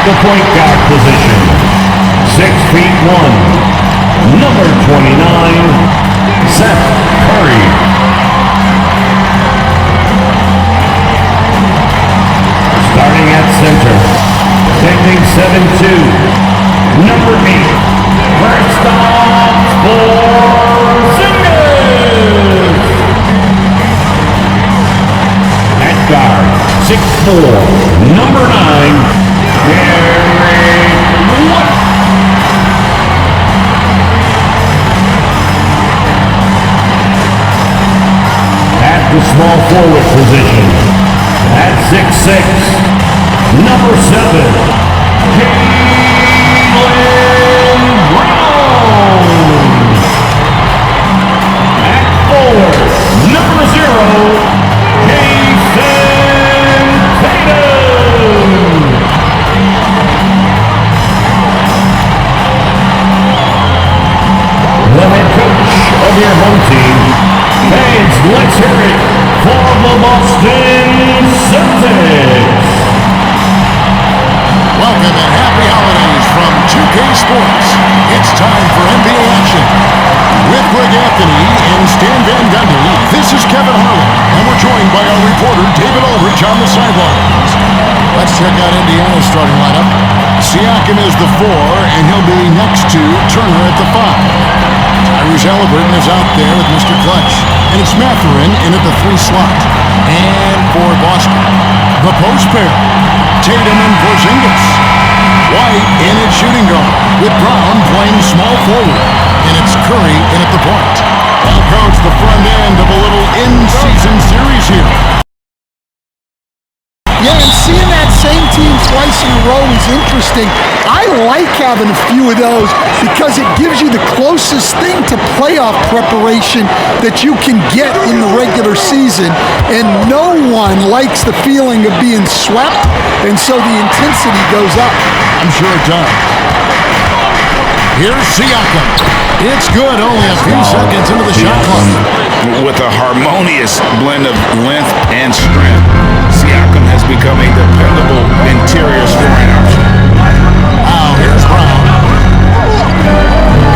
the point guard position, 6'1", number 29, Seth Curry. Starting at center, standing 7'2", number 8, Kristaps Porzingis. At guard, 6'4", number 9, Derek White. At the small forward position, at 6'6", number 7, Jaylen Brown. At forward, number 0, Jason Tatum. The head coach of your home team. Fans, let's hear it for the Boston Celtics. Welcome and happy holidays from 2K Sports. It's time for NBA action. With Greg Anthony and Stan Van Gundy, this is Kevin Harlan, and we're joined by our reporter David Aldridge on the sidelines. Let's check out Indiana's starting lineup. Siakam is the 4, and he'll be next to Turner at the 5. Tyrese Halliburton is out there with Mr. Clutch, and it's Mathurin in at the 3 slot. And for Boston, the post pair, Tatum and Porzingis. White in at shooting guard, with Brown playing small forward, and it's Curry in at the point. Well, Coach, the front end of a little in-season series here. Yeah, and seeing that same team twice in a row is interesting. I like having a few of those because it gives you the closest thing to playoff preparation that you can get in the regular season. And no one likes the feeling of being swept, and so the intensity goes up. I'm sure it does. Here's Siakam. It's good, only a few seconds into the shot clock. With a harmonious blend of length and strength, Siakam has become a dependable interior scoring option. Wow, here's Brown.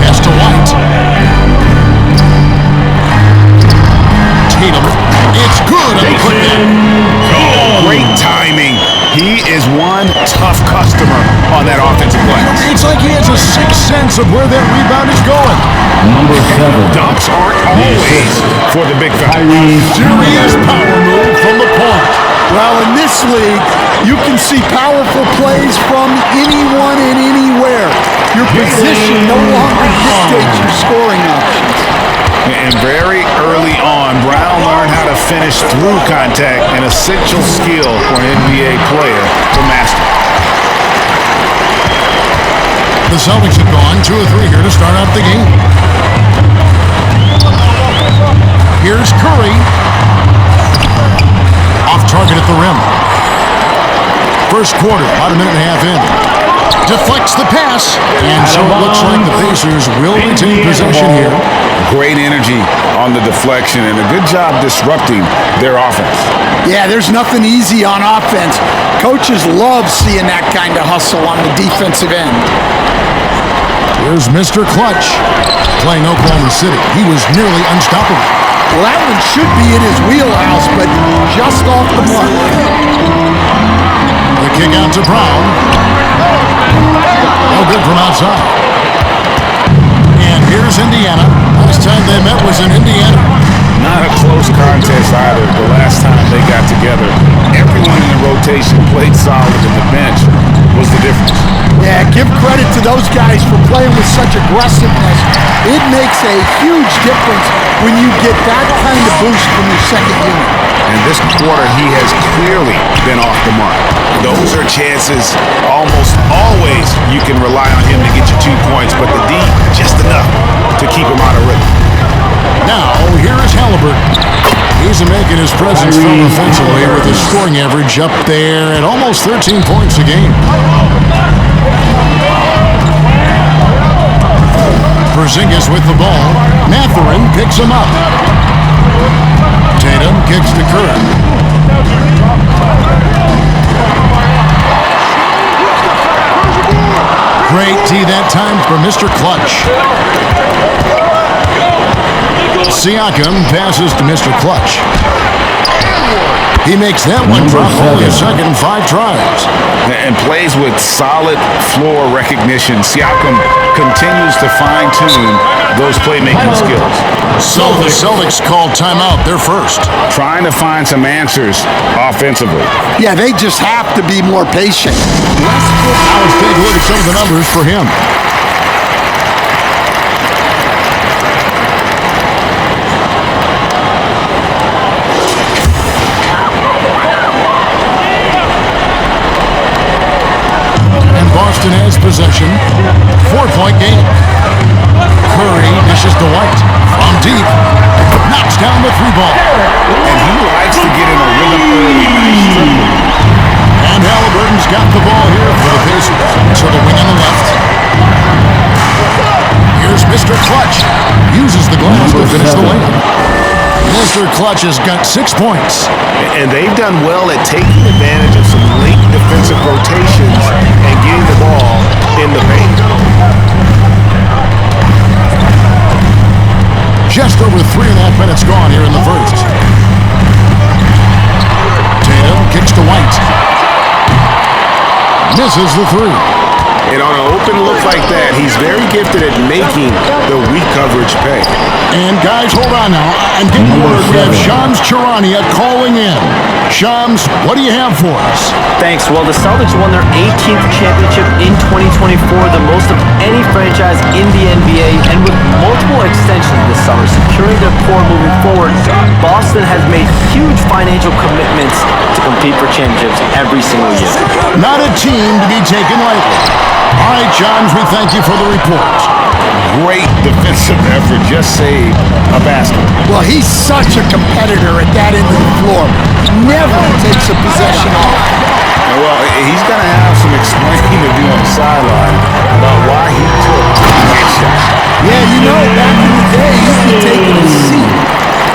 Pass to White. Tatum. It's good on the quick end. Oh, great timing. He is one tough customer on that offensive glass. It's like he has a sixth sense of where that rebound is going. Number 7, Dunks aren't always for the big fella. Serious power move from the point. Well, in this league, you can see powerful plays from anyone and anywhere. Your position no longer dictates your scoring options. And very early on, Brown learned how to finish through contact, an essential skill for an NBA player to master. The Celtics have gone 2 of 3 here to start out the game. Here's Curry. Off target at the rim. First quarter, about a minute and a half in. Deflects the pass, and so it looks like the Pacers will retain possession here. Great energy on the deflection and a good job disrupting their offense. Yeah, there's nothing easy on offense. Coaches love seeing that kind of hustle on the defensive end. Here's Mr. Clutch playing Oklahoma City. He was nearly unstoppable. Well, that one should be in his wheelhouse, but just off the mark. The kick out to Brown. No good from outside. And here's Indiana. Last time they met was in Indiana. Not a close contest either. The last time they got together, everyone in the rotation played solid, and the bench was the difference. Yeah, give credit to those guys for playing with such aggressiveness. It makes a huge difference when you get that kind of boost from your second unit. And this quarter, he has clearly been off the mark. Those are chances almost always you can rely on him to get you 2 points, but the D, just enough to keep him out of rhythm. Now, here is Halliburton. He's making his presence felt offensively with his scoring average up there at almost 13 points a game. Porzingis with the ball. Mathurin picks him up. Tatum kicks to Curry. empty that time for Mr. Clutch. Siakam passes to Mr. Clutch. He makes that one drop only a second in 5 tries. And plays with solid floor recognition. Siakam continues to fine-tune those playmaking skills. So the Celtics called timeout. They're first. Trying to find some answers offensively. Yeah, they just have to be more patient. Now let's take a look at some of the numbers for him. Boston has possession. 4-point game. Curry dishes to White. From deep. Knocks down the 3-ball. And he likes to get in a rhythm early. Nice triple. And Halliburton's got the ball here for the Pacers. To the wing on the left. Here's Mr. Clutch. Uses the glass to finish the layup. Mr. Clutch has got 6 points. And they've done well at taking advantage of some late defensive rotations and getting the ball in the paint. Just over 3.5 minutes gone here in the first. Tatum kicks to White. Misses the 3. And on an open look like that, he's very gifted at making the weak coverage pay. And guys, hold on now. I'm getting word we have Shams Charania calling in. Shams, what do you have for us? Thanks. Well, the Celtics won their 18th championship in 2024, the most of any franchise in the NBA, and with multiple extensions this summer securing their core moving forward, Boston has made huge financial commitments to compete for championships every single year. Not a team to be taken lightly. All right, Shams, we thank you for the report. Great defensive effort, just saved a basket. Well, he's such a competitor at that end of the floor. Never takes a possession off. Well, he's going to have some explaining to do on the sideline about why he took that shot. Yeah, you know, back in the day, he'd be taking a seat.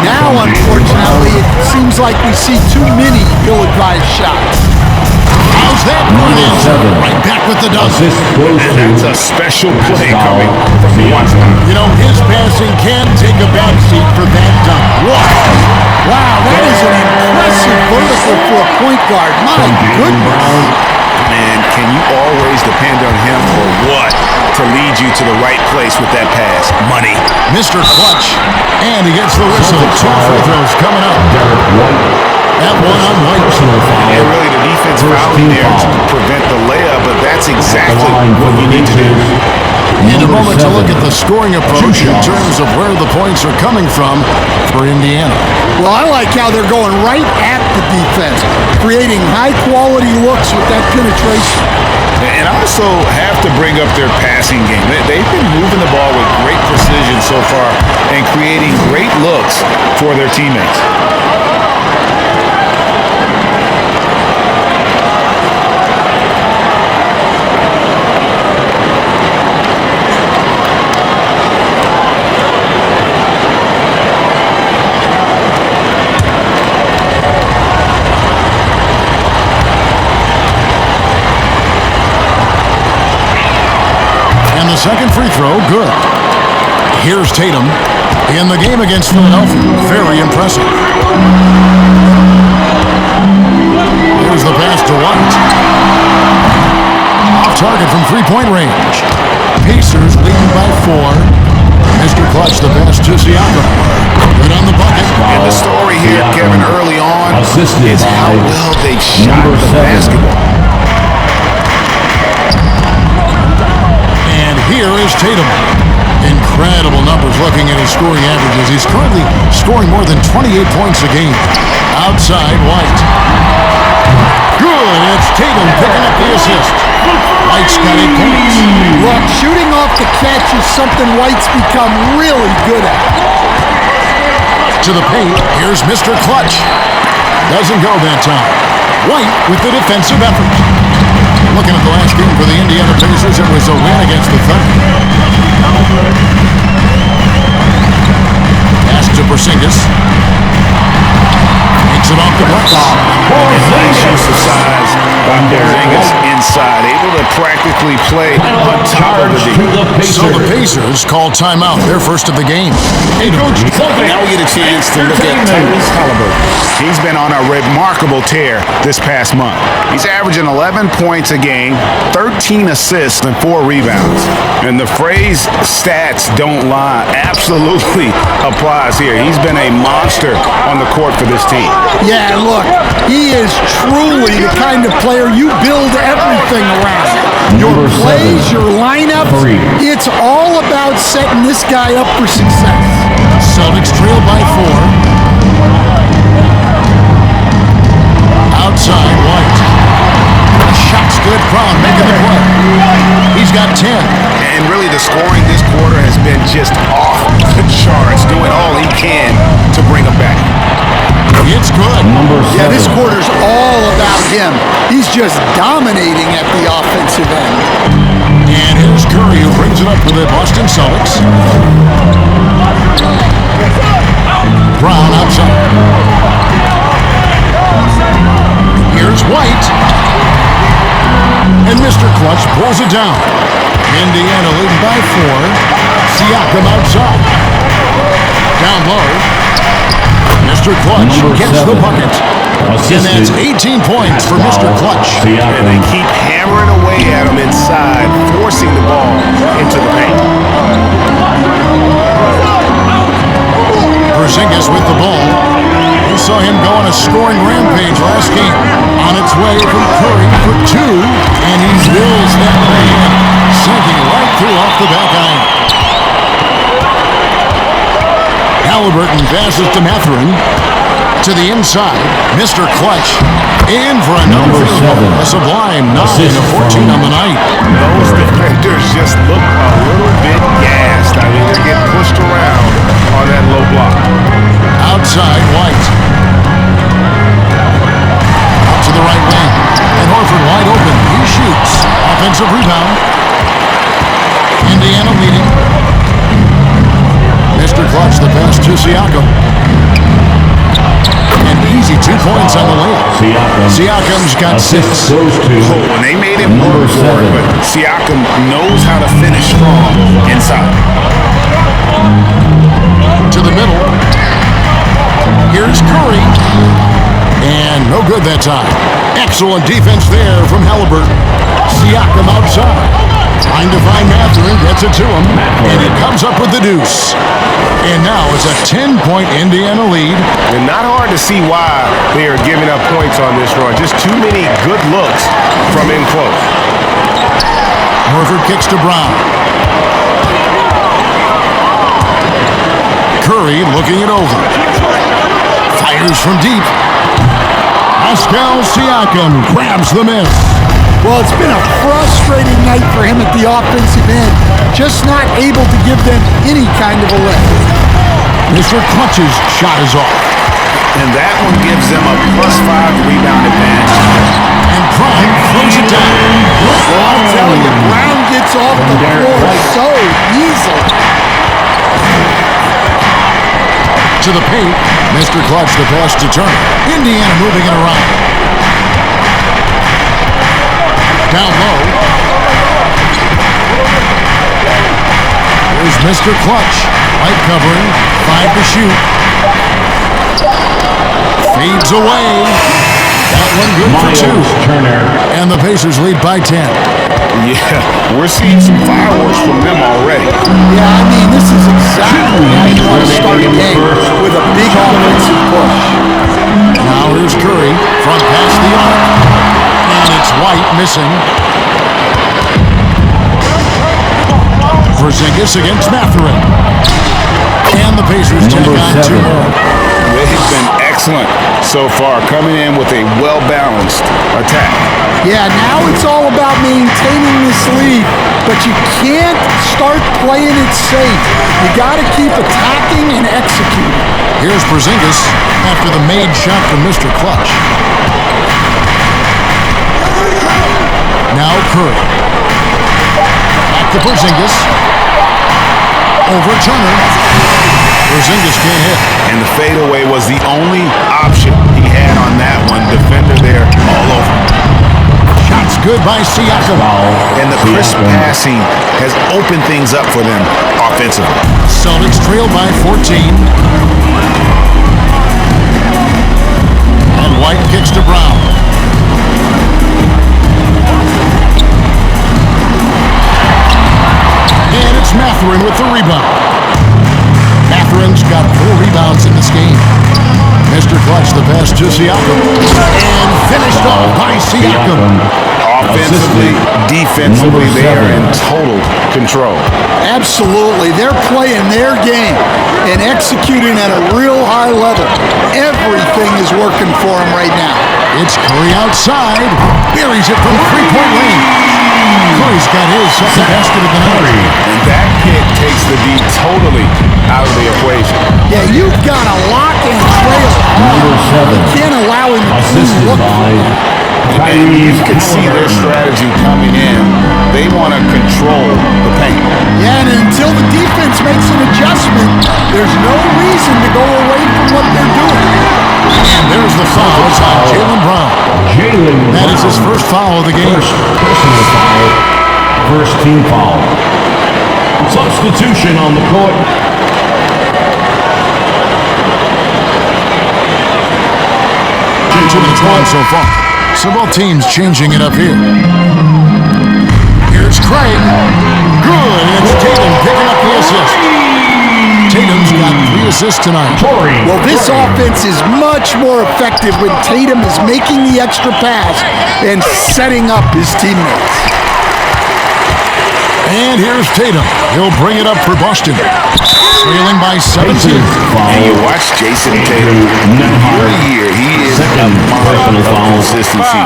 Now, unfortunately, it seems like we see too many ill-advised shots. How's that for an answer? Right back with the dozen. And that's a special play coming from the one. You know, his passing can take a back seat for that dunk. Wow, that is an impressive vertical for a point guard. My goodness. Man, can you always depend on him or what to lead you to the right place with that pass? Money. Mr. Clutch. And he gets the whistle. 2 free throws coming up. That one on White. And really the defense fouling there to prevent the layup, but that's exactly what you need to do. In a moment to look at the scoring approach in terms of where the points are coming from for Indiana. Well, I like how they're going right at the defense, creating high-quality looks with that penetration. And also have to bring up their passing game. They've been moving the ball with great precision so far and creating great looks for their teammates. Second free throw, good. Here's Tatum in the game against Philadelphia. Very impressive. Here's the pass to White. Off target from three-point range. Pacers leading by 4. Mr. Clutch, the pass to Siakam. Good on the bucket. And the story here, Kevin, early on is how well they've shot the basketball. Here is Tatum. Incredible numbers looking at his scoring averages. He's currently scoring more than 28 points a game. Outside, White. Good. It's Tatum picking up the assist. White's got 8 points. Look, shooting off the catch is something White's become really good at. To the paint, here's Mr. Clutch. Doesn't go that time. White with the defensive effort. Looking at the last game for the Indiana Pacers, it was a win against the Thunder. Pass to Porzingis. Takes it off the glass. Nice use of size by Porzingis inside, able to practically play on top of the D. So the Pacers call timeout, their first of the game. Hey, Coach. Now we get a chance to look at Tyrese Halliburton. He's been on a remarkable tear this past month. He's averaging 11 points a game, 13 assists, and 4 rebounds. And the phrase stats don't lie absolutely applies here. He's been a monster on the court for this team. Yeah, look, he is truly the kind of player you build everything around. Your plays, your lineups, it's all about setting this guy up for success. Celtics trail by 4. Outside, White. The shot's good. Brown making the play. He's got 10. And really the scoring this quarter has been just off the charts, doing all he can to bring him back. It's good. Yeah, this quarter's all about him. He's just dominating at the offensive end. And here's Curry, who brings it up for the Boston Celtics. Brown outside. Here's White. And Mr. Clutch pulls it down. Indiana leading by 4. Siakam outside. Down low. Mr. Clutch gets the bucket. And that's 18 points for Mr. Clutch. And they keep hammering away at him inside, forcing the ball into the paint. Porzingis with the ball. We saw him go on a scoring rampage last game. On its way from Curry for 2, and he drills that way in, sinking right through off the back iron. Halliburton passes to Mathurin. To the inside, Mr. Clutch. In for another field goal. A sublime 9 of 14 on the night. Those defenders just look a little bit gassed. I mean, they're getting pushed around on that low block. Outside, White. Out to the right wing. And Horford wide open. He shoots. Offensive rebound. Indiana leading. Mr. Clutch, the pass to Siakam. An easy 2 points on the layup. Siakam's got 6. When they made him work for it, but Siakam knows how to finish strong inside. To the middle. Here's Curry. And no good that time. Excellent defense there from Halliburton. Siakam outside. Trying to find Mathurin, gets it to him, and he comes up with the deuce. And now it's a 10-point Indiana lead. And not hard to see why they are giving up points on this run. Just too many good looks from in close. Horford kicks to Brown. Curry looking it over. Fires from deep. Pascal Siakam grabs the miss. Well, it's been a frustrating night for him at the offensive end. Just not able to give them any kind of a lift. Mr. Clutch's shot is off. And that one gives them a +5 rebound advantage. And Brown throws it down. Well, I'll tell you, Brown gets off the floor so easily. To the paint. Mr. Clutch, the pass to Turner. Indiana moving it around. Down low. Here's Mr. Clutch. White covering. 5 to shoot. Fades away. That one good for 2. And the Pacers lead by 10. Yeah, we're seeing some fireworks from them already. Yeah, I mean, this is exactly how you want to start a game, with a big offensive push. Now here's Curry. Front past the arc. And it's White missing. Porzingis against Mathurin. And the Pacers take on 2 more. They've been excellent so far, coming in with a well-balanced attack. Yeah, now it's all about maintaining this lead, but you can't start playing it safe. You got to keep attacking and executing. Here's Porzingis after the made shot from Mr. Clutch. Now Curry. Back to Porzingis. Over Turner. Porzingis can't hit. And the fadeaway was the only option he had on that one. Defender there all over. good by Siakam. And the crisp passing has opened things up for them offensively. Celtics trail by 14. And White kicks to Brown. And it's Mathurin with the rebound. Mathurin's got 4 rebounds in this game. Mr. Clutch, the pass to Siakam. And finished off by Siakam. Offensively, defensively, they are in total control. Absolutely. They're playing their game and executing at a real high level. Everything is working for them right now. It's Curry outside. Buries it from three-point range. Curry's got his second basket of the night. And that kick takes the D totally out of the equation. Yeah, you've got to lock and trail. You can't allow him to look. And you can see their strategy coming in. They want to control the paint. Yeah, and until the defense makes an adjustment, there's no reason to go away from what they're doing. And there's the foul. It's on Jaylen Brown. That is his first foul of the game. Personal foul. First team foul. Substitution on the court. Two minutes gone so far. So both teams changing it up here. Here's Craig. Good. And it's Tatum picking up the assist. Tatum's got 3 assists tonight. Well, this offense is much more effective when Tatum is making the extra pass and setting up his teammates. And here's Tatum. He'll bring it up for Boston. Trailing by 17. And you watch Jason Tatum year to year. He is a model of consistency.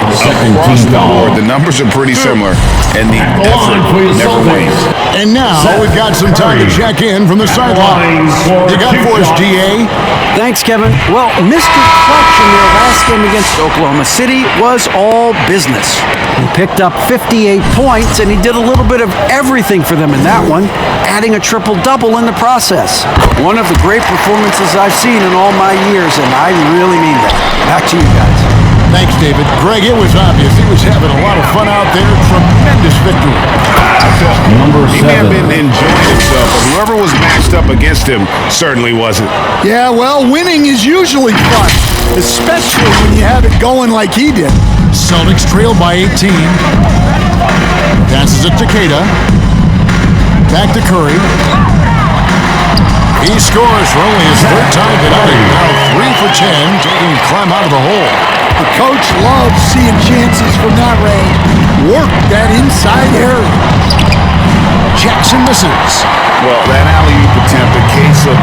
Across the board, the numbers are pretty similar, and the effort never wanes. And now we've got some time to check in from the sidelines. You got for us, DA? Thanks, Kevin. Well, Mr. Clutch in their last game against Oklahoma City was all business. He picked up 58 points, and he did a little bit of everything for them in that one, adding a triple-double in the process. One of the great performances I've seen in all my years, and I really mean that. Back to you guys. Thanks, David. Greg, it was obvious he was having a lot of fun out there. Tremendous victory. He may have been enjoying himself, but whoever was matched up against him certainly wasn't. Yeah, well, winning is usually fun, especially when you have it going like he did. Celtics trail by 18. Passes it to Keita. Back to Curry. He scores for only his 3rd time tonight. Now 3 for 10, taking a climb out of the hole. The coach loves seeing chances from that range. Work that inside area. Jackson misses. Well, that alley-oop attempt, a case of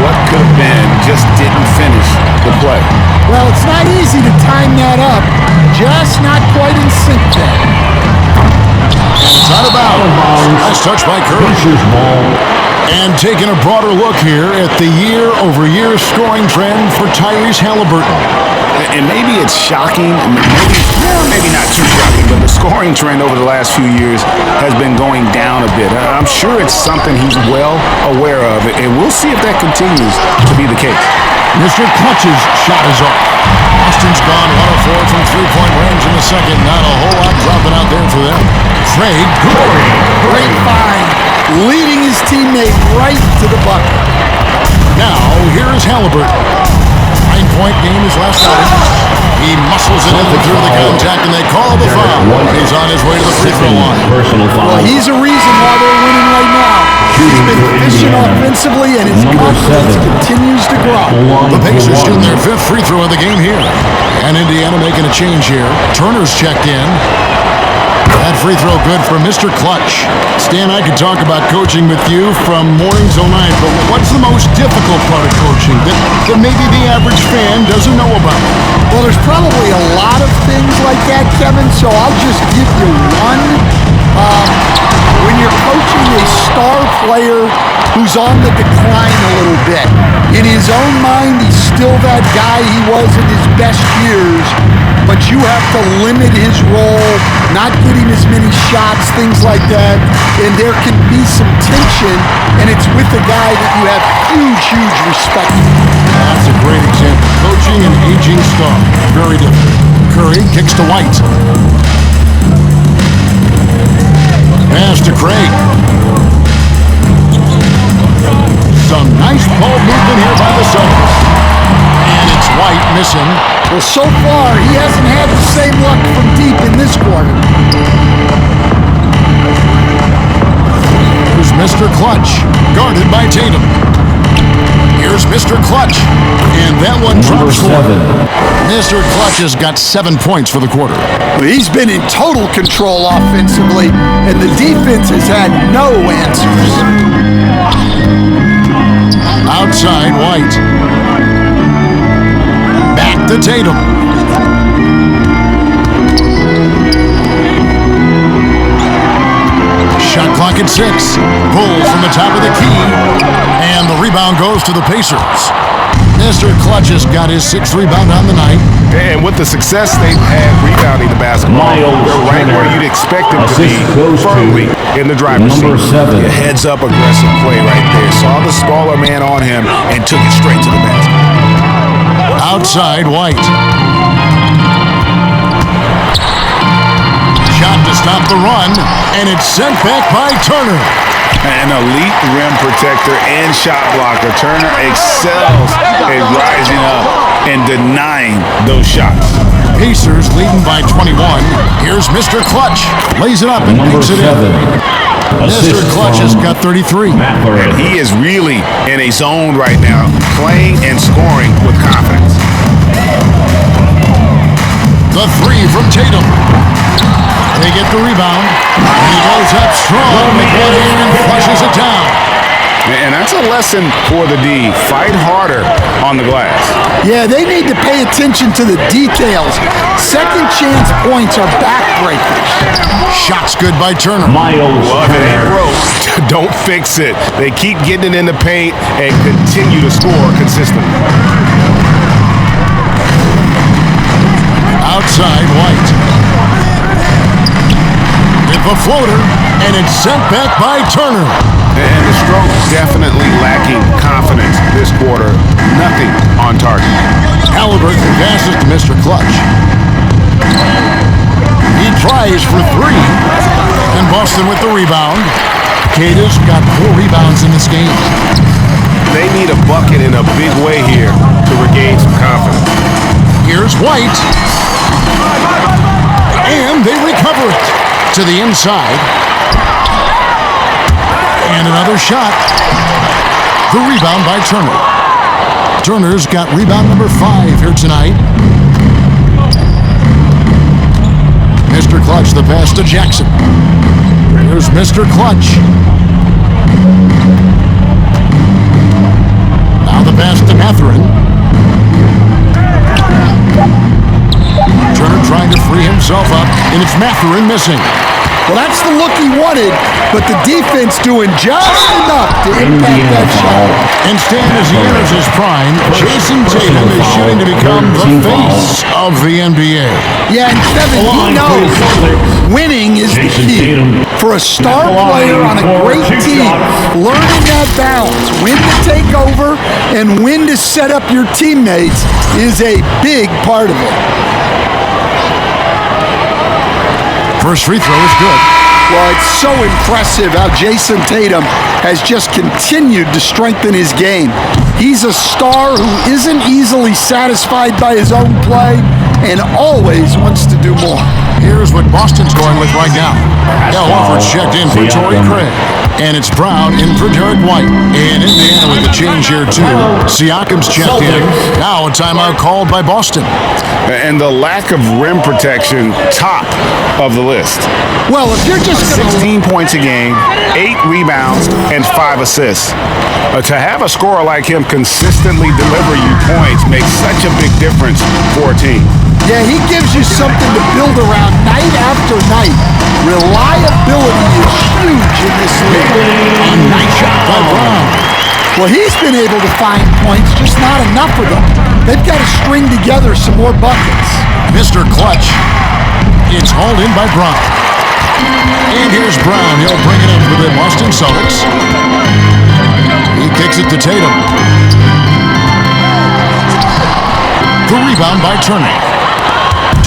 what could have been, just didn't finish the play. Well, it's not easy to time that up. Just not quite in sync there. It's out of bounds. Nice touch by Curry. And taking a broader look here at the year-over-year scoring trend for Tyrese Halliburton. And maybe it's shocking, maybe not too shocking, but the scoring trend over the last few years has been going down a bit. I'm sure it's something he's well aware of, and we'll see if that continues to be the case. Mr. Clutch's shot is off. Austin's gone 1 of 4 from 3-point range in the second. Not a whole lot dropping out there for them. Craig. Great find. Leading his teammate right to the bucket. Now, here is Halliburton. 9-point game his last outing. He muscles it in through the contact, and they call the foul. He's on his way to the free throw line. Well, he's a reason why they're winning right now. He's been efficient offensively, and his confidence continues to grow. The Pacers shooting their 5th free throw of the game here. And Indiana making a change here. Turner's checked in. That free throw good for Mr. Clutch. Stan, I could talk about coaching with you from morning till night, but what's the most difficult part of coaching that maybe the average fan doesn't know about? Well, there's probably a lot of things like that, Kevin, so I'll just give you one. When you're coaching a star player who's on the decline a little bit, in his own mind, he's still that guy he was in his best years, but you have to limit his role, not getting as many shots, things like that, and there can be some tension, and it's with a guy that you have huge respect for. That's a great example. Coaching an aging star. Very different. Curry kicks to White. pass to Craig. Some nice ball movement here by the Celtics. And it's White missing. Well, so far, he hasn't had the same luck from deep in this quarter. Here's Mr. Clutch, guarded by Tatum. Here's Mr. Clutch, and that one drops for him. Mr. Clutch has got 7 points for the quarter. He's been in total control offensively, and the defense has had no answers. Outside, White. Back to Tatum. Shot clock at 6. Pulls from the top of the key. And the rebound goes to the Pacers. Mr. Clutch has got his 6th rebound on the night. And with the success they've had rebounding the basketball, they're right where you'd expect them to be firmly in the driver's seat. A heads-up aggressive play right there. Saw the smaller man on him and took it straight to the basket. Outside, White. Shot to stop the run, and it's sent back by Turner. An elite rim protector and shot blocker. Turner excels at rising up and denying those shots. Pacers leading by 21. Here's Mr. Clutch. Lays it up and makes it in. Mr. Clutch has got 33. And he is really in a zone right now, playing and scoring with confidence. The 3 from Tatum. They get the rebound. He goes up strong with one hand and flushes it down. And that's a lesson for the D. Fight harder on the glass. Yeah, they need to pay attention to the details. Second chance points are backbreakers. Shots good by Turner. Well, if it ain't broke, don't fix it. They keep getting it in the paint and continue to score consistently. Outside, White. With a floater, and it's sent back by Turner. And the stroke definitely lacking confidence this quarter. Nothing on target. Halliburton passes to Mr. Clutch. He tries for 3. And Boston with the rebound. Cata's got 4 rebounds in this game. They need a bucket in a big way here to regain some confidence. Here's White. And they recover it to the inside. And another shot. The rebound by Turner. Turner's got rebound number 5 here tonight. Mr. Clutch, the pass to Jackson. Here's Mr. Clutch. Now the pass to Mathurin. Turner trying to free himself up, and it's Mathurin missing. Well, that's the look he wanted, but the defense doing just enough to impact that shot. Instead, as he enters his prime, Jason Tatum is shooting to become the face of the NBA. Yeah, and Kevin, he knows winning is the key. For a star player on a great team, learning that balance, when to take over and when to set up your teammates is a big part of it. First free throw is good. Well, it's so impressive how Jason Tatum has just continued to strengthen his game. He's a star who isn't easily satisfied by his own play and always wants to do more. Here's what Boston's going with right now. Al Horford's checked in for Torrey Craig. And it's Brown in for Derek White. And Indiana with a change here, too. Siakam's checked in. Now a timeout called by Boston. And the lack of rim protection, top of the list. Well, if you're just 16 points a game, 8 rebounds, and 5 assists. To have a scorer like him consistently deliver you points makes such a big difference for a team. Yeah, he gives you something to build around night after night. Reliability is huge in this league. A nice shot by Brown. Well, he's been able to find points, just not enough of them. They've got to string together some more buckets. Mr. Clutch. It's hauled in by Brown. And here's Brown. He'll bring it up for the Boston Celtics. He kicks it to Tatum. The rebound by Turner.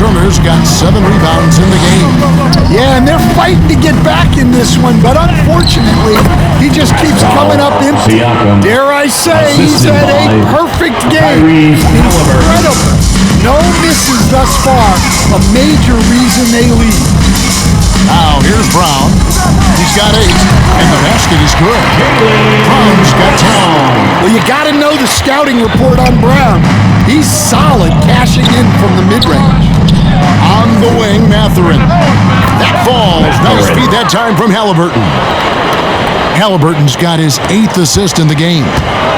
Turner's got 7 rebounds in the game. Yeah, and they're fighting to get back in this one, but unfortunately, he just keeps coming up empty. Dare I say, he's had a perfect game. Incredible. No misses thus far. A major reason they lead. Now, here's Brown. He's got 8, and the basket is good. Brown's got 10. Well, you got to know the scouting report on Brown. He's solid cashing in from the mid-range. On the wing, Matherin. That falls. Nice feed that time from Halliburton. Halliburton's got his 8th assist in the game.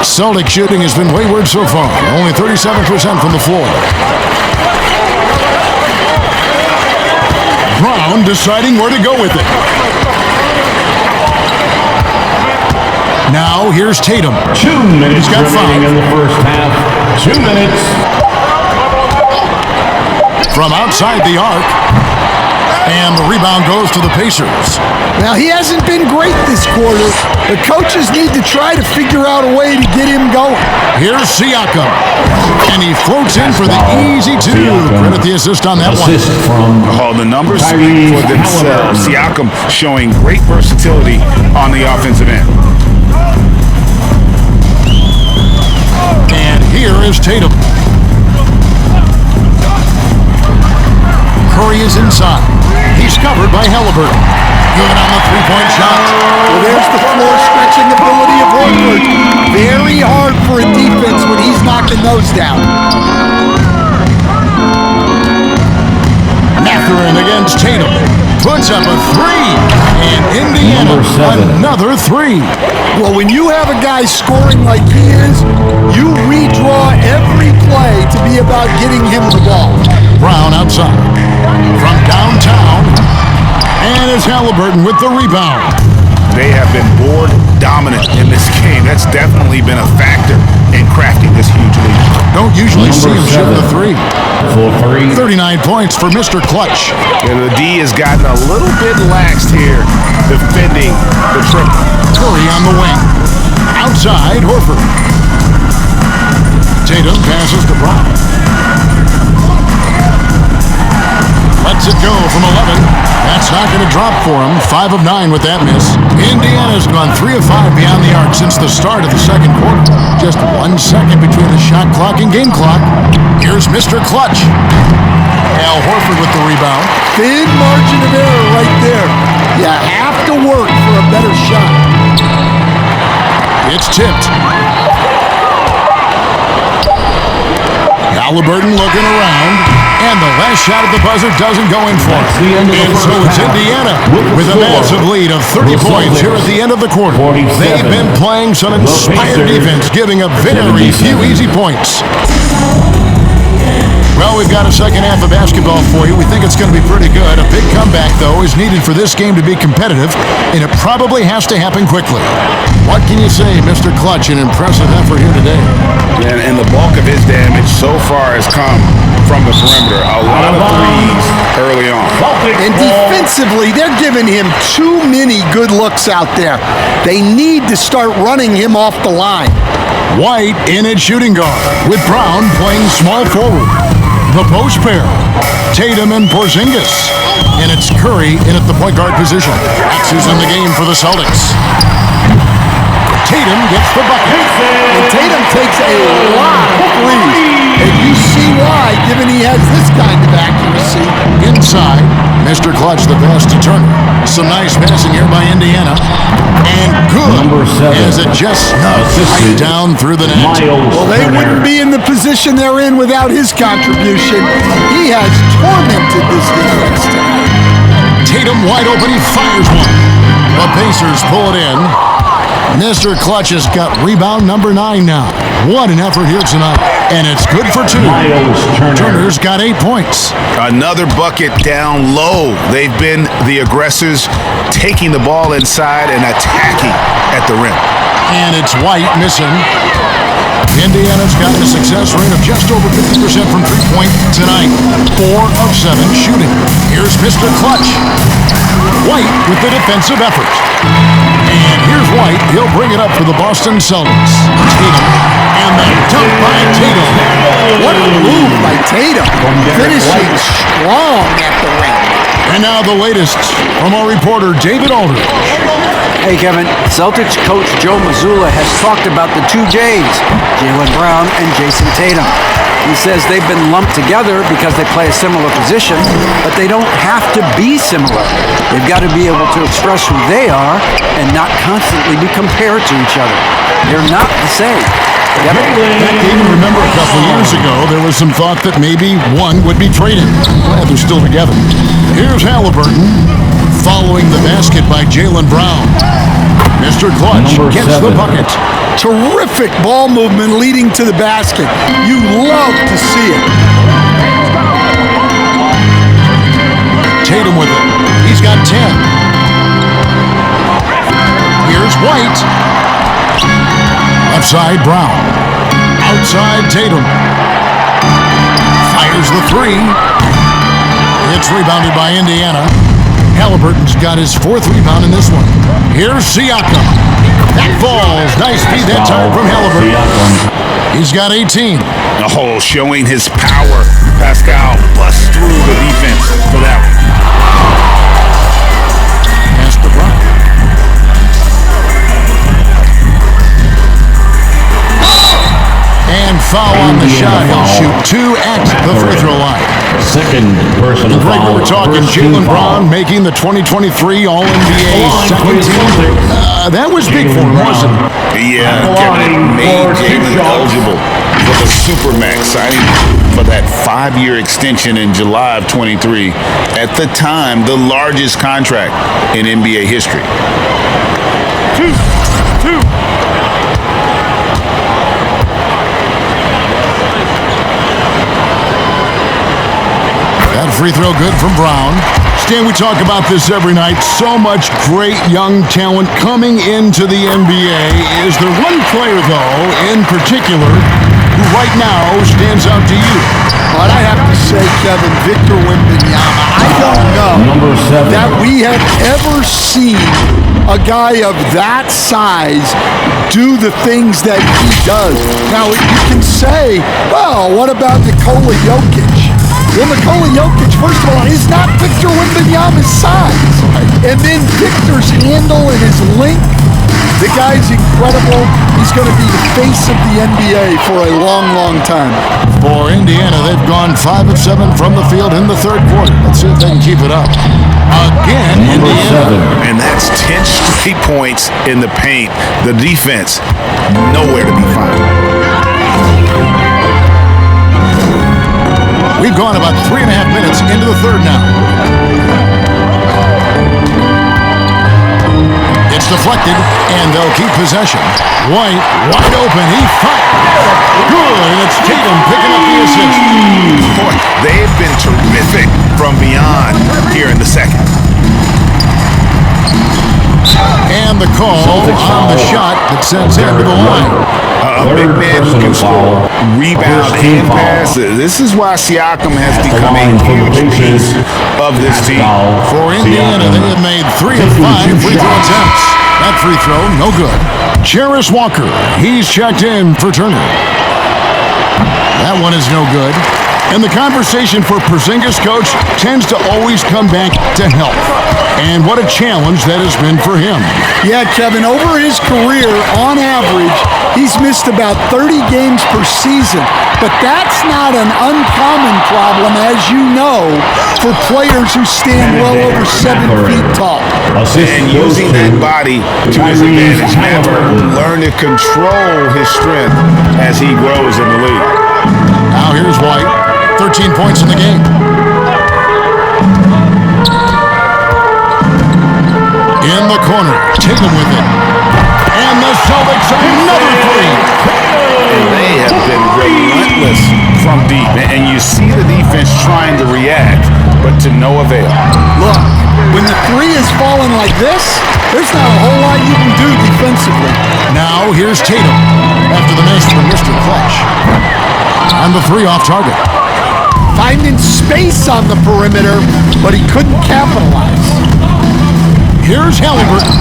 Celtic shooting has been wayward so far. Only 37% from the floor. Brown deciding where to go with it. Now, here's Tatum. 2 minutes He's got 5. remaining in the first half. 2 minutes. From outside the arc. And the rebound goes to the Pacers. Now, he hasn't been great this quarter. The coaches need to try to figure out a way to get him going. Here's Siakam. And he floats in for the easy 2. Credit the assist on that Assist from The numbers speak for themselves. Siakam showing great versatility on the offensive end. And here is Tatum. Curry is inside. He's covered by Halliburton. Good on the 3-point shot. Well, there's the floor stretching ability of Horford. Very hard for a defense when he's knocking those down. Matherin against Tatum. Puts up a 3. And Indiana, another 3. Well, when you have a guy scoring like he is, you redraw every play to be about getting him the ball. Brown outside. From downtown. And it's Halliburton with the rebound. They have been board dominant in this game. That's definitely been a factor in crafting this huge lead. Don't usually see him shoot the 3. For 3. 39 points for Mr. Clutch. And the D has gotten a little bit laxed here defending the triple. Curry on the wing. Outside, Horford. Tatum passes to Brown. Lets it go from 11. That's not going to drop for him. 5 of 9 with that miss. Indiana's gone 3 of 5 beyond the arc since the start of the second quarter. Just 1 second between the shot clock and game clock. Here's Mr. Clutch. Al Horford with the rebound. Thin margin of error right there. You have to work for a better shot. It's tipped. Halliburton looking around, and the last shot at the buzzer doesn't go in for him. And so it's Indiana with a massive lead of 30 points here at the end of the quarter. They've been playing some inspired defense, giving up very few easy points. Well, we've got a second half of basketball for you. We think it's going to be pretty good. A big comeback, though, is needed for this game to be competitive, and it probably has to happen quickly. What can you say, Mr. Clutch? An impressive effort here today. And the bulk of his damage so far has come from the perimeter. A lot of threes early on. And defensively, they're giving him too many good looks out there. They need to start running him off the line. White in at shooting guard, with Brown playing small forward. The post pair, Tatum and Porzingis. And it's Curry in at the point guard position. That's who's in the game for the Celtics. Tatum gets the bucket. And Tatum takes a lot of threes. And you see why, given he has this kind of accuracy. Inside, Mr. Clutch the pass to Turner. Some nice passing here by Indiana. And good as it just snugs right down through the net. Well, they wouldn't be in the position they're in without his contribution. He has tormented this defense tonight. Tatum wide open, he fires one. The Pacers pull it in. Mr. Clutch has got rebound number 9 now. What an effort here tonight. And it's good for 2. Turner's got 8 points. Another bucket down low. They've been the aggressors, taking the ball inside and attacking at the rim. And it's White missing. Indiana's got a success rate of just over 50% from three-point tonight. 4 of 7 shooting. Here's Mr. Clutch. White with the defensive effort. And here's White. He'll bring it up for the Boston Celtics. Tatum. And the dunk by Tatum. What a move by Tatum. Finishing strong at the rim. And now the latest from our reporter, David Aldridge. Hey, Kevin. Celtics coach Joe Mazzulla has talked about the two J's, Jaylen Brown and Jason Tatum. He says they've been lumped together because they play a similar position, but they don't have to be similar. They've got to be able to express who they are and not constantly be compared to each other. They're not the same. Back even remember a couple of years ago, there was some thought that maybe one would be traded. Glad they're still together. Here's Halliburton following the basket by Jaylen Brown. Mr. Clutch gets the bucket. Terrific ball movement leading to the basket. You love to see it. Tatum with it. He's got 10. Here's White. Left side, Brown. Outside, Tatum. Fires the three. It's rebounded by Indiana. Halliburton's got his fourth rebound in this one. Here's Siakam. That falls. Nice feed that time from Halliburton. He's got 18. Oh, showing his power. Pascal busts through the defense for that one. Pass to Brown. And foul on the shot. He'll shoot two at the free throw line. Second personal Greg, foul. we're talking First team Jaylen Brown foul. making the 2023 All-NBA second team. That was big for him, wasn't it? Yeah, Kevin, it made Jaylen eligible for the Supermax, signing for that 5-year extension in July of 23. At the time, the largest contract in NBA history. Two. That free throw good from Brown. Stan, we talk about this every night. So much great young talent coming into the NBA. Is there one player, though, in particular, who right now stands out to you? But I have to say, Kevin, Victor Wembanyama, I don't know Number 7. that we have ever seen a guy of that size do the things that he does. Now, you can say, well, what about Nikola Jokic? Well, Nikola Jokic, first of all, is not Victor Wembanyama's size. And then Victor's handle and his length, the guy's incredible. He's going to be the face of the NBA for a long, long time. For Indiana, they've gone 5 of 7 from the field in the third quarter. Let's see if they can keep it up. Again, Number Indiana. 7. And that's 10 straight points in the paint. The defense, nowhere to be found. We've gone about 3.5 minutes into the third now. It's deflected, and they'll keep possession. White, wide open, he fired. Good, and it's Tatum picking up the assist. Boy, they've been terrific from beyond here in the second. And the call on the shot that sends him to the line. A big man who can score, rebound, and pass. This is why Siakam has become a huge piece of this team. For Indiana, they have made 3 of 5 free throw attempts. That free throw, no good. Jarris Walker, he's checked in for Turner. That one is no good. And the conversation for Porzingis, coach, tends to always come back to health. And what a challenge that has been for him. Yeah, Kevin, over his career, on average, he's missed about 30 games per season. But that's not an uncommon problem, as you know, for players who stand well over 7 feet tall. And using that body to his advantage, never learn to control his strength as he grows in the league. Now here's White, 13 points in the game. In the corner, Tatum with it. And the Celtics another three. And they have been relentless from deep. And you see the defense trying to react, but to no avail. Look, when the three is falling like this, there's not a whole lot you can do defensively. Now here's Tatum after the miss from Mr. Clutch. And the three off target. finding space on the perimeter, but he couldn't capitalize. Here's Halliburton.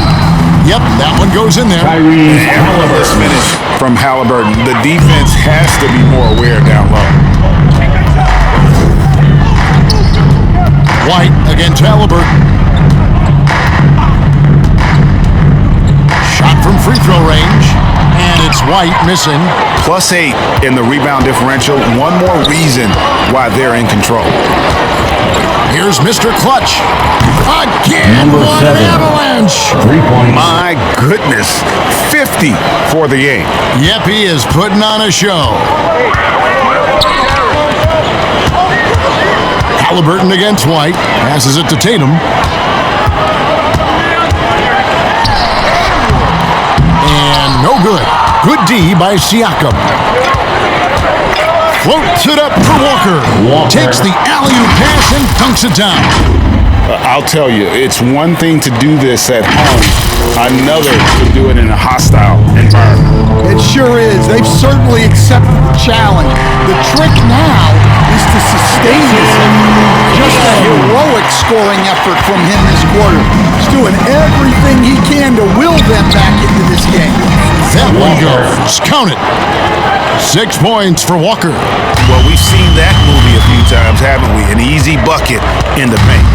Yep, that one goes in there. This finish from Halliburton. The defense has to be more aware down low. White against Halliburton. Shot from free throw range, and it's White missing. +8 in the rebound differential. One more reason why they're in control. Here's Mr. Clutch. Again, Number what 7. an avalanche. 3 points. My goodness, 50 for the game. Yep, he is putting on a show. Halliburton against White. Passes it to Tatum. And no good. Good D by Siakam. Floats it up for Walker. Takes the alley-oop pass and dunks it down. I'll tell you, it's one thing to do this at home, another to do it in a hostile environment. It sure is. They've certainly accepted the challenge. The trick now is to sustain this. Just a heroic scoring effort from him this quarter. He's doing everything he can to will them back into this game. That one goes. Count it. 6 points for Walker. Well, we've seen that movie a few times, haven't we? An easy bucket in the paint.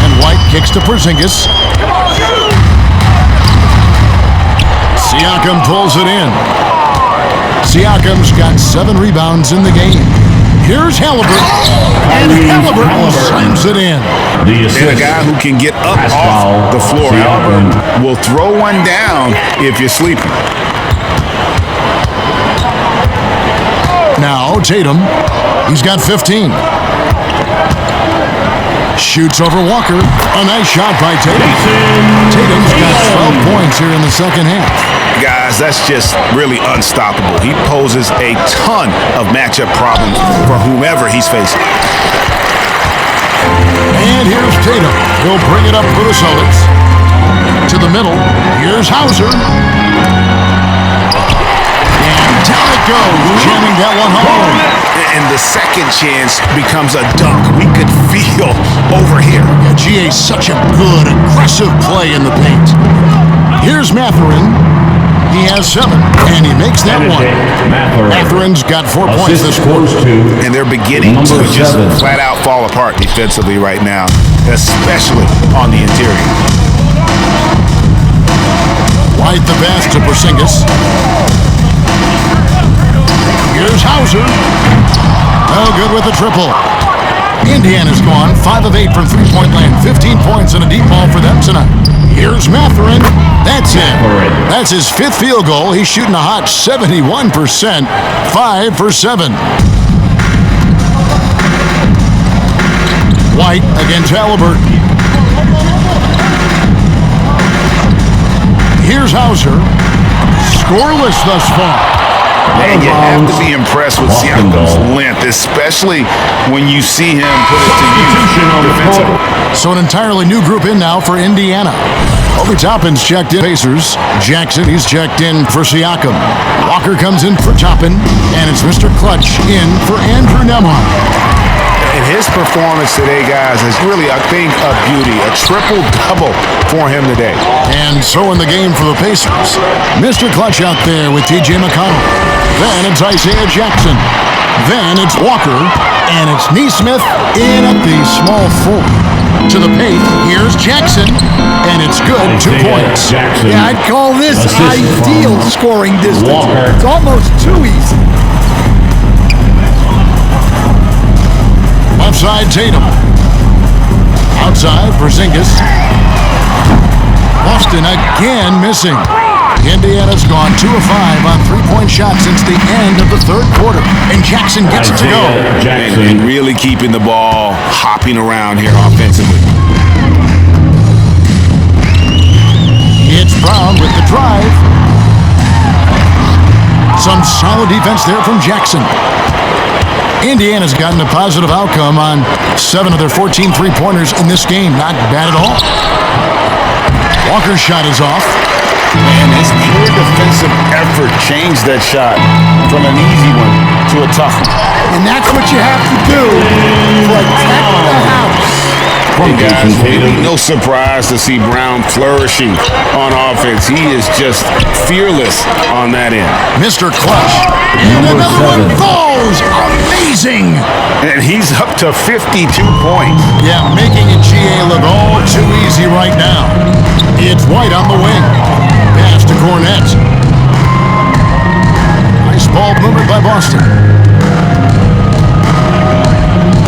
And White kicks to Porzingis. Siakam pulls it in. Siakam's got 7 rebounds in the game. Here's Halliburton. And Halliburton slams it in. And a guy who can get up off the floor. Halliburton will throw one down if you're sleeping. Now Tatum. He's got 15. Shoots over Walker. A nice shot by Tatum. Tatum's got 12 points here in the second half. Guys, that's just really unstoppable. He poses a ton of matchup problems for whomever he's facing. And here's Tatum. He'll bring it up for the Celtics. To the middle. Here's Hauser. And down it goes. Jamming that one home. And the second chance becomes a dunk. We could feel over here. Yeah, GA's such a good, aggressive play in the paint. Here's Mathurin. He has 7, and he makes that one. Matherin's got 4 points this quarter. And they're beginning to just flat out fall apart defensively right now, especially on the interior. White the pass to Porzingis. Here's Hauser. No good with the triple. Indiana's gone 5 of 8 from three-point land. 15 points and a deep ball for them tonight. Here's Mathurin. That's it. That's his 5th field goal. He's shooting a hot 71%. 5 for 7. White against Halliburton. Here's Hauser. Scoreless thus far. And you have to be impressed with Siakam's length, especially when you see him put it to use defensively. So an entirely new group in now for Indiana. Obi Toppin's checked in Pacers. Jackson, he's checked in for Siakam. Walker comes in for Toppin. And it's Mr. Clutch in for Andrew Nembhard. And his performance today, guys, is really, I think, a beauty. A triple-double for him today. And so in the game for the Pacers, Mr. Clutch out there with T.J. McConnell. Then it's Isaiah Jackson. Then it's Walker. And it's Nesmith in at the small forward. To the paint, here's Jackson. And it's good, 2 points. Yeah, I'd call this ideal scoring distance. Walker. It's almost too easy. Left side, Tatum. Outside, Porzingis. Boston again missing. Indiana's gone 2 of 5 on three-point shots since the end of the third quarter. And Jackson gets it to go. And really keeping the ball hopping around here offensively. It's Brown with the drive. Some solid defense there from Jackson. Indiana's gotten a positive outcome on 7 of their 14 three-pointers in this game. Not bad at all. Walker's shot is off. And his pure defensive effort changed that shot from an easy one to a tough one. And that's what you have to do. Protect the house. Hey guys, really no surprise to see Brown flourishing on offense. He is just fearless on that end. Mr. Clutch. And another one goes. Amazing. And he's up to 52 points. Yeah, making it GA look all too easy right now. It's White on the wing. Pass to Cornette. Nice ball movement by Boston.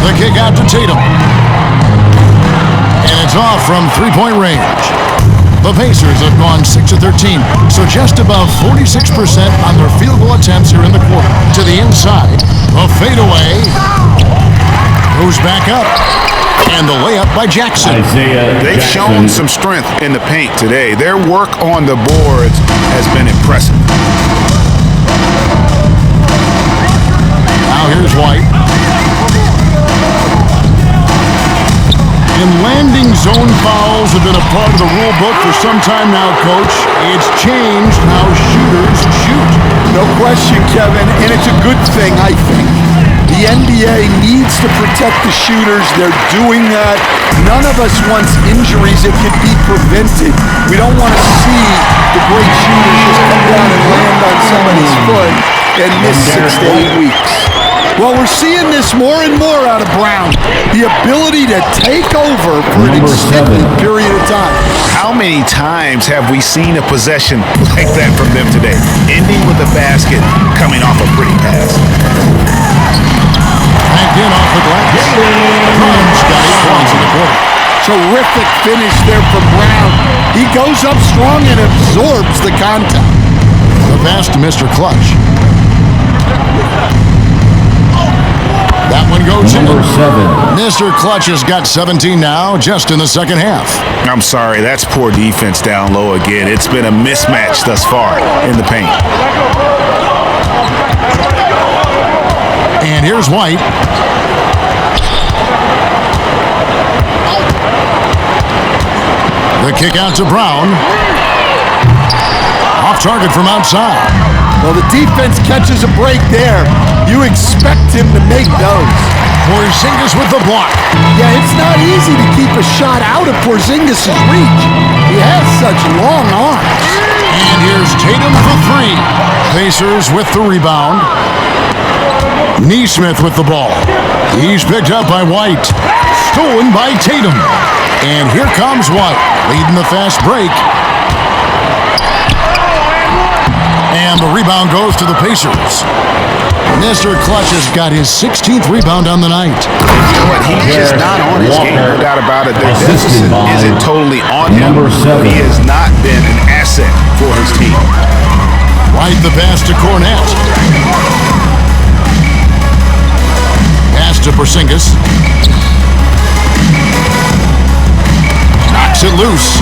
The kick out to Tatum. And it's off from three-point range. The Pacers have gone 6 of 13, so just above 46% on their field goal attempts here in the quarter. To the inside, a fadeaway goes back up, and the layup by Jackson. They've shown some strength in the paint today. Their work on the boards has been impressive. Now here's White. And landing zone fouls have been a part of the rule book for some time now, Coach. It's changed how shooters shoot. No question, Kevin, and it's a good thing, I think. The NBA needs to protect the shooters. They're doing that. None of us wants injuries that could be prevented. We don't want to see the great shooters just come down and land on somebody's foot and miss 6 to 8 weeks. Well, we're seeing this more and more out of Brown. The ability to take over for an extended period of time. How many times have we seen a possession like that from them today? Ending with a basket, coming off a pretty pass. Back in off the glass. Brown's got 8 points in the quarter. Terrific finish there from Brown. He goes up strong and absorbs the contact. The pass to Mr. Clutch. That one goes in. Mr. Clutch has got 17 now, just in the second half. I'm sorry, that's poor defense down low again. It's been a mismatch thus far in the paint. And here's White. The kick out to Brown. Off target from outside. Well, the defense catches a break there. You expect him to make those. Porzingis with the block. Yeah, it's not easy to keep a shot out of Porzingis' reach. He has such long arms. And here's Tatum for 3. Pacers with the rebound. Neesmith with the ball. He's picked up by White. Stolen by Tatum. And here comes White, leading the fast break. And the rebound goes to the Pacers. Mr. Clutch has got his 16th rebound on the night. You know what? He's just not on his game. No doubt about it. The deficit isn't totally on him. He has not been an asset for his team. Right the pass to Cornette. Pass to Porzingis. Knocks it loose.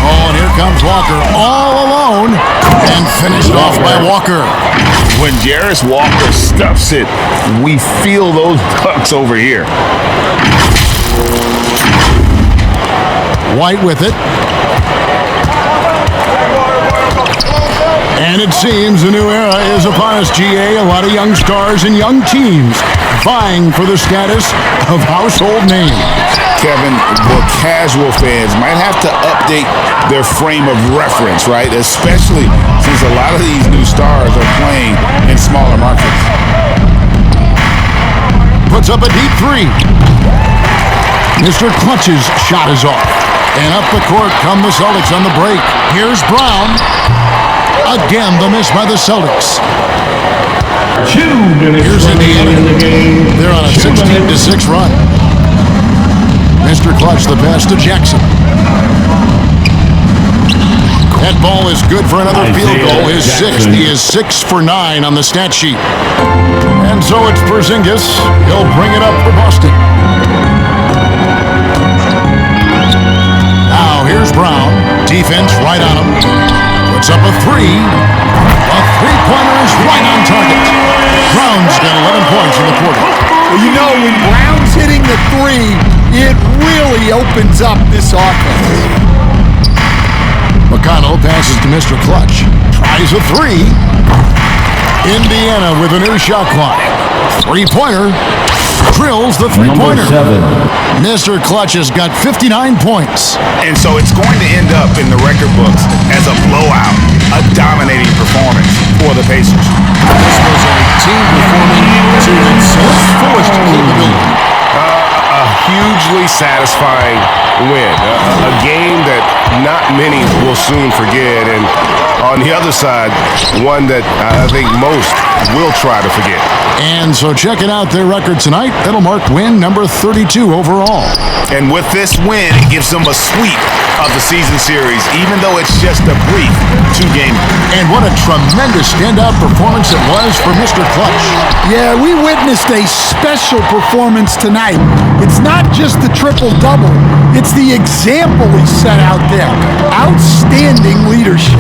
Oh, and here comes Walker all alone and finished off by Walker. When Jarris Walker stuffs it, we feel those bucks over here. White with it. And it seems a new era is upon us, GA. A lot of young stars and young teams vying for the status of household names. Kevin, the casual fans might have to update their frame of reference, right? Especially since a lot of these new stars are playing in smaller markets. Puts up a deep 3. Mr. Clutch's shot is off. And up the court come the Celtics on the break. Here's Brown. Again, the miss by the Celtics. 2 minutes Here's Indiana. in the game. They're on a 16-6 run. Mr. Clutch, the pass to Jackson. That ball is good for another field goal. His 6th. He is 6 for 9 on the stat sheet. And so it's Porzingis. He'll bring it up for Boston. Now here's Brown. Defense right on him. Puts up a 3. A three-pointer is right on target. Brown's got 11 points in the quarter. Well, you know, when Brown's hitting the 3, it really opens up this offense. McConnell passes to Mr. Clutch. Tries a 3. Indiana with a new shot clock. Three-pointer. Drills the Number three-pointer. 7. Mr. Clutch has got 59 points. And so it's going to end up in the record books as a blowout, a dominating performance for the Pacers. This was a team performing to its fullest capability. A hugely satisfying win. A game that not many will soon forget. And on the other side, one that I think most will try to forget. And so checking out their record tonight, that'll mark win number 32 overall. And with this win, it gives them a sweep of the season series, even though it's just a brief 2-game. And what a tremendous standout performance it was for Mr. Clutch. Yeah, we witnessed a special performance tonight. It's not just the triple-double. It's the example he set out there. Outstanding leadership.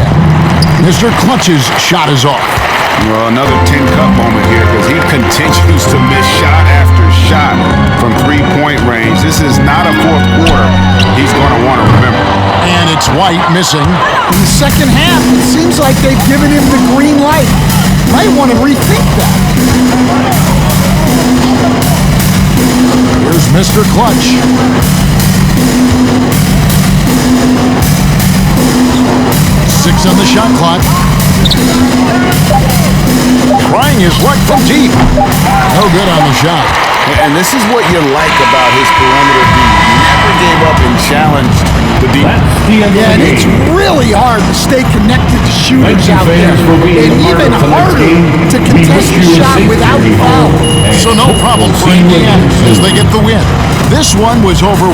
Mr. Clutch's shot is off. Well, another 10-cup moment here because he continues to miss shot after shot from three-point range. This is not a fourth quarter he's going to want to remember. And it's White missing. In the second half, it seems like they've given him the green light. Might want to rethink that. Here's Mr. Clutch. Six on the shot clock. Trying his luck from deep. No good on the shot. And this is what you like about his perimeter D. Never gave up and challenged the D. That's the end of Yeah, and the it's game. really hard to stay connected to shooters Thank you, out there. fans, for being And a part even of tonight's harder game. to We contest wish the you a shot safe without journey foul. home. So no problem for See you Indiana soon. as they get the win. This one was over.